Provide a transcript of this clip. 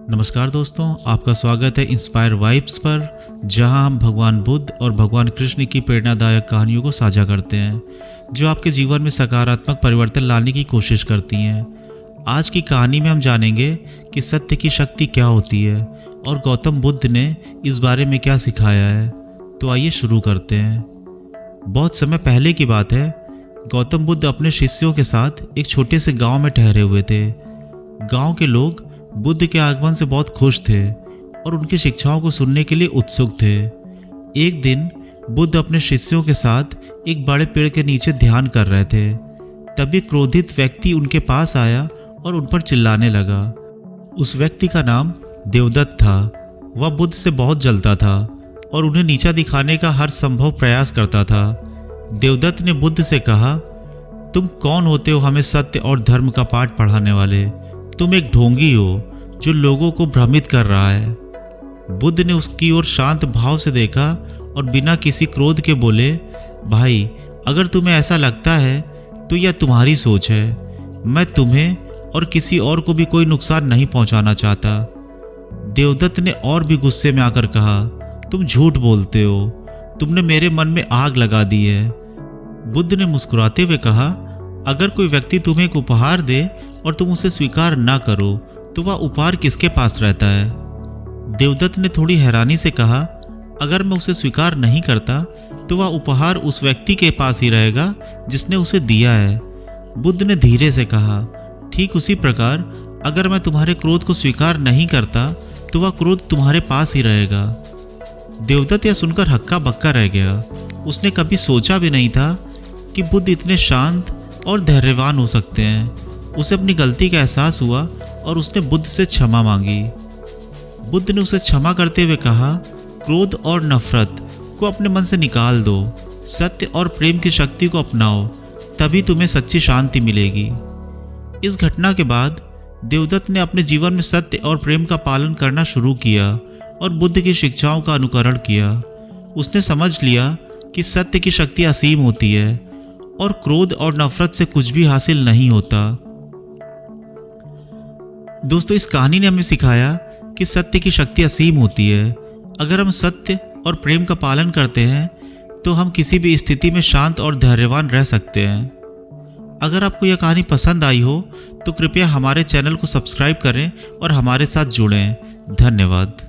नमस्कार दोस्तों, आपका स्वागत है इंस्पायर वाइब्स पर, जहां हम भगवान बुद्ध और भगवान कृष्ण की प्रेरणादायक कहानियों को साझा करते हैं जो आपके जीवन में सकारात्मक परिवर्तन लाने की कोशिश करती हैं। आज की कहानी में हम जानेंगे कि सत्य की शक्ति क्या होती है और गौतम बुद्ध ने इस बारे में क्या सिखाया है। तो आइए शुरू करते हैं। बहुत समय पहले की बात है। गौतम बुद्ध अपने शिष्यों के साथ एक छोटे से गांव में ठहरे हुए थे। गांव के लोग बुद्ध के आगमन से बहुत खुश थे और उनकी शिक्षाओं को सुनने के लिए उत्सुक थे। एक दिन बुद्ध अपने शिष्यों के साथ एक बड़े पेड़ के नीचे ध्यान कर रहे थे। तभी क्रोधित व्यक्ति उनके पास आया और उन पर चिल्लाने लगा। उस व्यक्ति का नाम देवदत्त था। वह बुद्ध से बहुत जलता था और उन्हें नीचा दिखाने का हर संभव प्रयास करता था। देवदत्त ने बुद्ध से कहा, तुम कौन होते हो हमें सत्य और धर्म का पाठ पढ़ाने वाले? तुम एक ढोंगी हो जो लोगों को भ्रमित कर रहा है। बुद्ध ने उसकी ओर शांत भाव से देखा और बिना किसी क्रोध के बोले, भाई, अगर तुम्हें ऐसा लगता है तो यह तुम्हारी सोच है। मैं तुम्हें और किसी और को भी कोई नुकसान नहीं पहुंचाना चाहता। देवदत्त ने और भी गुस्से में आकर कहा, तुम झूठ बोलते हो। तुमने मेरे मन में आग लगा दी है। बुद्ध ने मुस्कुराते हुए कहा, अगर कोई व्यक्ति तुम्हें एक उपहार दे और तुम उसे स्वीकार ना करो तो वह उपहार किसके पास रहता है? देवदत्त ने थोड़ी हैरानी से कहा, अगर मैं उसे स्वीकार नहीं करता तो वह उपहार उस व्यक्ति के पास ही रहेगा जिसने उसे दिया है। बुद्ध ने धीरे से कहा, ठीक उसी प्रकार अगर मैं तुम्हारे क्रोध को स्वीकार नहीं करता तो वह क्रोध तुम्हारे पास ही रहेगा। देवदत्त यह सुनकर हक्का बक्का रह गया। उसने कभी सोचा भी नहीं था कि बुद्ध इतने शांत और धैर्यवान हो सकते हैं। उसे अपनी गलती का एहसास हुआ और उसने बुद्ध से क्षमा मांगी। बुद्ध ने उसे क्षमा करते हुए कहा, क्रोध और नफरत को अपने मन से निकाल दो। सत्य और प्रेम की शक्ति को अपनाओ, तभी तुम्हें सच्ची शांति मिलेगी। इस घटना के बाद देवदत्त ने अपने जीवन में सत्य और प्रेम का पालन करना शुरू किया और बुद्ध की शिक्षाओं का अनुकरण किया। उसने समझ लिया कि सत्य की शक्ति असीम होती है और क्रोध और नफरत से कुछ भी हासिल नहीं होता। दोस्तों, इस कहानी ने हमें सिखाया कि सत्य की शक्ति असीम होती है। अगर हम सत्य और प्रेम का पालन करते हैं तो हम किसी भी स्थिति में शांत और धैर्यवान रह सकते हैं। अगर आपको यह कहानी पसंद आई हो तो कृपया हमारे चैनल को सब्सक्राइब करें और हमारे साथ जुड़ें। धन्यवाद।